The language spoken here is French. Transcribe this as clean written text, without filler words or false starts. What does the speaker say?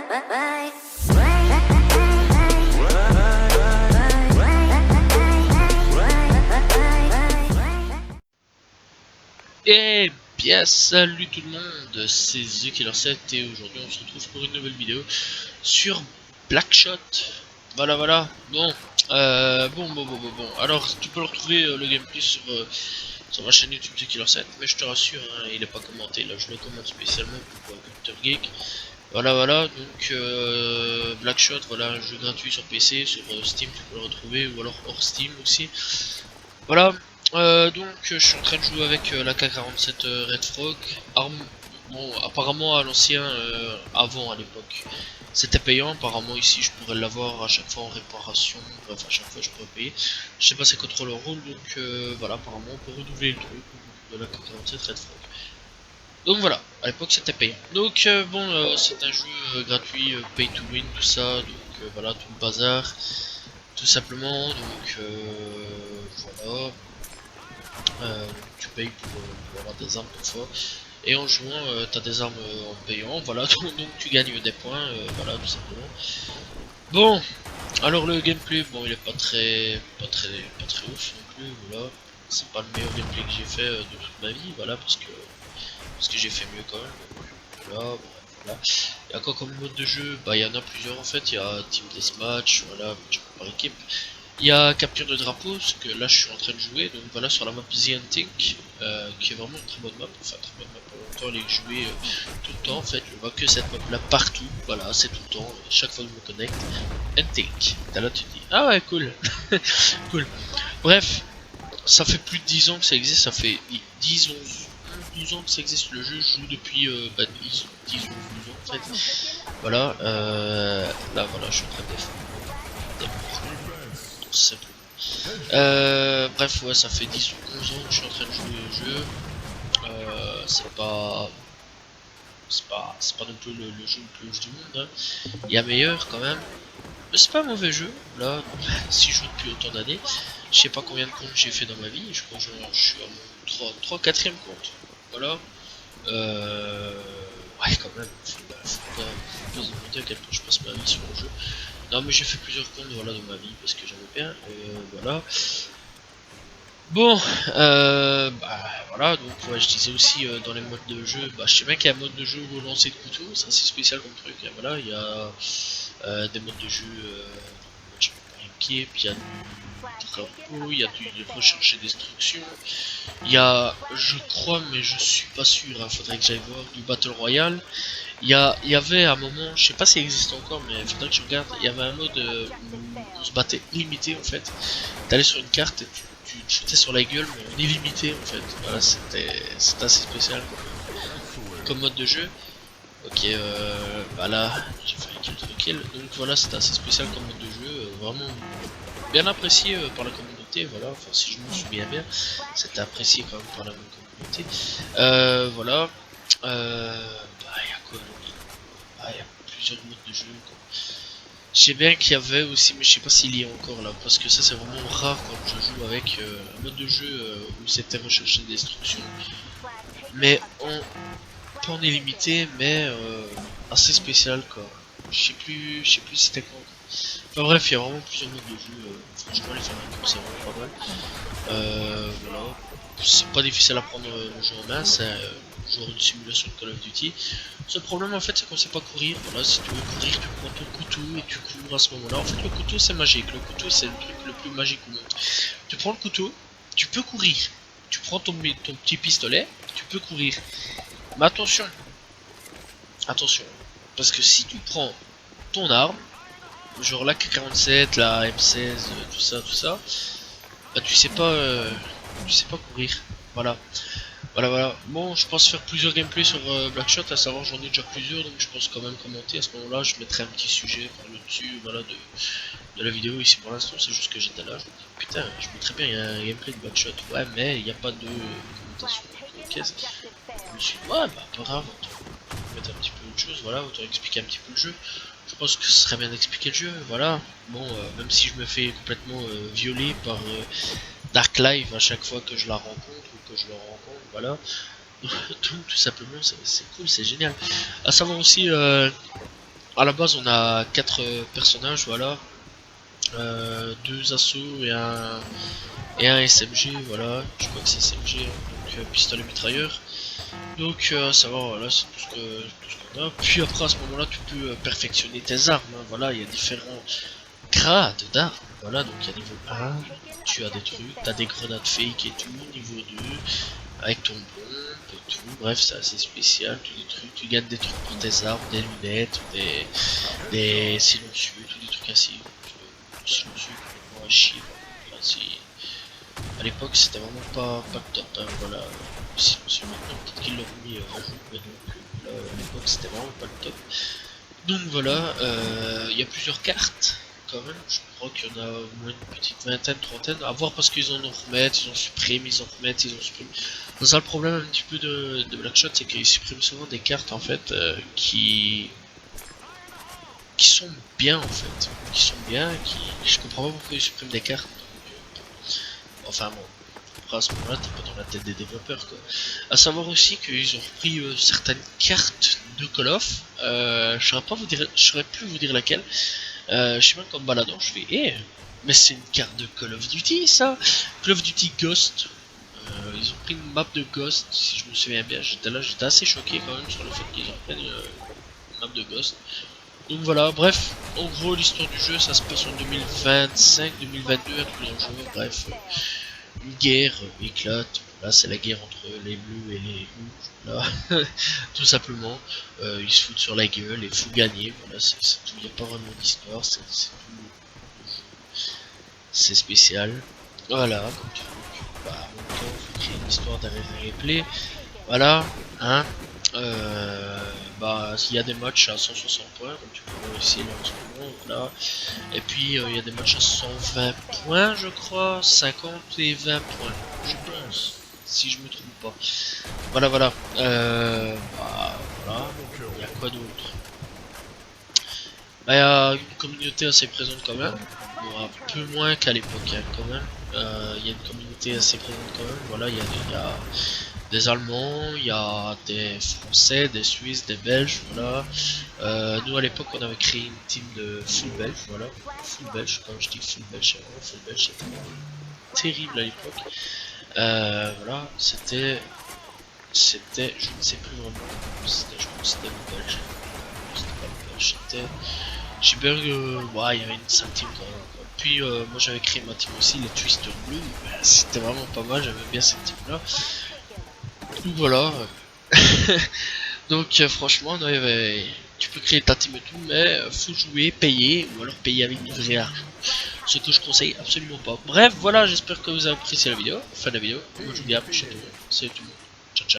Et bien salut tout le monde, c'est TheKiller7 et aujourd'hui on se retrouve pour une nouvelle vidéo sur Blackshot. Voilà. Bon, alors tu peux le retrouver le gameplay sur ma chaîne YouTube TheKiller7, mais je te rassure, hein, il est pas commenté, là je le commente spécialement pour Computer Geek. Voilà, donc Blackshot, voilà, un jeu gratuit sur PC, sur Steam tu peux le retrouver, ou alors hors Steam aussi. Voilà, donc je suis en train de jouer avec la K47 Red Frog, arme, bon apparemment à l'ancien, avant à l'époque, c'était payant, apparemment ici je pourrais l'avoir à chaque fois en réparation, bref à chaque fois je pourrais payer, je sais pas c'est quoi trop le rôle, donc voilà apparemment on peut renouveler le truc de la K47 Red Frog. Donc voilà, à l'époque c'était payant. Donc c'est un jeu gratuit, pay to win, tout ça, donc voilà, tout le bazar, tout simplement, donc voilà. Tu payes pour avoir des armes parfois, et en jouant t'as des armes en payant, voilà, donc tu gagnes des points, voilà, tout simplement. Bon, alors le gameplay, bon il est pas très ouf non plus, voilà, c'est pas le meilleur gameplay que j'ai fait de toute ma vie, voilà, parce que j'ai fait mieux quand même, voilà, voilà. Il y a quoi comme mode de jeu? Bah il y en a plusieurs en fait, il y a Team Deathmatch, voilà, match par équipe. Il y a capture de drapeau, ce que là je suis en train de jouer, donc voilà sur la map The Hunting, qui est vraiment une très bonne map, enfin très bonne map, pour longtemps elle est jouée tout le temps en fait, je vois que cette map là partout, voilà c'est tout le temps, chaque fois que je me connecte, Hunting, t'as là tu te dis, ah ouais cool, cool, bref, ça fait plus de 10 ans que ça existe, ça fait 10, 12 ans que ça existe le jeu, je joue depuis 10 ou 12 ans en fait, voilà, là voilà je suis en train de défendre. Bref, ouais, ça fait 10 ou 11 ans que je suis en train de jouer au jeu. C'est pas non plus le jeu le plus ouf du monde, hein. Il y a meilleur quand même. Mais c'est pas un mauvais jeu, là, si je joue depuis autant d'années. Je sais pas combien de comptes j'ai fait dans ma vie, je crois que je suis à mon 3 4ème compte. Voilà. Ouais, quand même, faut pas se demander à quel point je passe ma vie sur le jeu. Non, mais j'ai fait plusieurs comptes, voilà, dans ma vie, parce que j'aimais bien, voilà. Bon, voilà, donc ouais, je disais aussi dans les modes de jeu, bah je sais bien qu'il y a un mode de jeu où lancer de couteau, ça c'est spécial comme truc, hein, voilà, il y a des modes de jeu pied, puis il y a du drapeau, il y a du recherche et destruction, il y a, je crois, mais je suis pas sûr, hein, faudrait que j'aille voir, du Battle Royale, il y avait à un moment, je sais pas s'il existe encore, mais il faudrait que je regarde, il y avait un mode où on se battait illimité en fait, t'allais sur une carte et tu te shootais sur la gueule mais en illimité en fait, voilà c'était assez spécial comme mode de jeu. Ok, bah là j'ai fait un kill to kill, donc voilà c'était assez spécial comme mode de jeu, vraiment bien apprécié par la communauté, voilà, enfin si je me souviens bien, c'était apprécié quand même par la communauté, voilà, bah y'a quoi, ah y'a plusieurs modes de jeu quoi. Je sais bien qu'il y avait aussi, mais je sais pas s'il y est encore là, parce que ça c'est vraiment rare quand je joue avec un mode de jeu où c'était recherche et destruction, mais pas en illimité, mais assez spécial quoi. Je sais plus c'était quoi. Enfin bref, il y a vraiment plusieurs modes de jeu, franchement les faire comme c'est vraiment pas mal. Voilà, c'est pas difficile à prendre le jeu en main, c'est genre une simulation de Call of Duty. Ce problème en fait c'est qu'on sait pas courir, voilà, si tu veux courir tu prends ton couteau et tu cours à ce moment là. En fait le couteau c'est magique, le couteau c'est le truc le plus magique au monde. Tu prends le couteau, tu peux courir, tu prends ton petit pistolet, tu peux courir. Mais attention, parce que si tu prends ton arme, genre la K47, la M16, tout ça, bah tu sais pas courir, voilà. Voilà. Bon, je pense faire plusieurs gameplays sur Blackshot, à savoir j'en ai déjà plusieurs, donc je pense quand même commenter. À ce moment-là, je mettrai un petit sujet par le dessus, voilà, de la vidéo ici pour l'instant. C'est juste que j'étais là, je me dis putain, je mettrais bien, il y a un gameplay de Blackshot, ouais, mais il n'y a pas de commentation. Qu'est-ce que je me suis dit, ouais, bah pas grave, autant mettre un petit peu autre chose, voilà, autant expliquer un petit peu le jeu. Je pense que ce serait bien d'expliquer le jeu, voilà. Bon, même si je me fais complètement violer par Dark Live à chaque fois que je la rencontre ou que je le rencontre, voilà. Tout simplement c'est cool, c'est génial. À savoir aussi à la base, on a 4 personnages, voilà. 2 assauts et un SMG, voilà. Je crois que c'est SMG, hein, donc pistolet mitrailleur. Donc ça va, voilà, c'est tout ce qu'on a. Puis après, à ce moment-là, tu peux perfectionner tes armes, hein, voilà. Il y a différents grades d'armes, voilà. Donc il y a niveau 1, tu as des trucs, t'as des grenades fake et tout, niveau 2, avec ton bombe et tout, bref, c'est assez spécial, tous des trucs, tu gagnes des trucs pour tes armes, des lunettes, des silencieux, tous des trucs ainsi. Silencieux, complètement à chier. Enfin, à l'époque, c'était vraiment pas le top, hein, voilà. Silencieux maintenant, peut-être qu'ils l'ont mis en joue, mais donc là, à l'époque, c'était vraiment pas le top. Donc voilà, il y a plusieurs cartes quand même, je crois qu'il y en a au moins une petite vingtaine, trentaine, à voir parce qu'ils en remettent, ils en suppriment, ils en remettent, ils en suppriment. C'est ça le problème un petit peu de Blackshot, c'est qu'ils suppriment souvent des cartes en fait qui sont bien en fait, qui sont bien, je comprends pas pourquoi ils suppriment des cartes. Enfin bon, après à ce moment-là t'es pas dans la tête des développeurs quoi. À savoir aussi qu'ils ont repris certaines cartes de Call of, je saurais plus vous dire laquelle. Je sais même comme baladant, je fais mais c'est une carte de Call of Duty ça, Call of Duty Ghost. Ils ont pris une map de Ghost, si je me souviens bien. J'étais assez choqué quand même sur le fait qu'ils ont pris une map de Ghost. Donc voilà, bref, en gros l'histoire du jeu ça se passe en 2025-2022 avec plusieurs joueurs, bref, une guerre éclate, là c'est la guerre entre les bleus et les rouges, là, tout simplement, ils se foutent sur la gueule et il faut gagner, voilà, c'est tout, il n'y a pas vraiment d'histoire, c'est tout, c'est spécial, voilà, comme tu veux, bah, en même temps, faut créer une histoire derrière un replay, voilà, hein, bah, il y a des matchs à 160 points, comme tu peux voir ici, là, en ce moment, voilà. Et puis, il y a des matchs à 120 points, je crois, 50 et 20 points, je pense, si je me trompe pas. Voilà, voilà. Bah, voilà. Il y a quoi d'autre? Bah, il y a une communauté assez présente quand même. Bon, un peu moins qu'à l'époque, hein, quand même. Il y a une communauté assez présente quand même. Voilà, il y a des Allemands, il y a des Français, des Suisses, des Belges, voilà. Nous à l'époque on avait créé une team de full belge, voilà. Full belge, quand je dis full belge, c'est vraiment full belge, c'était terrible à l'époque. Voilà, c'était, je ne sais plus vraiment, je crois que c'était le belge. C'était pas le belge, c'était, j'ai bien, ouais, il y avait une sale team quand même, quoi. Puis moi j'avais créé ma team aussi, les Twister Blue, c'était vraiment pas mal, j'aimais bien cette team là. Donc voilà. Donc franchement, non, tu peux créer ta team et tout, mais faut jouer, payer, ou alors payer avec du vrai argent. Ce que je conseille absolument pas. Bref, voilà, j'espère que vous avez apprécié la vidéo. Fin de la vidéo. Moi je vous dis à la prochaine. Salut tout le monde.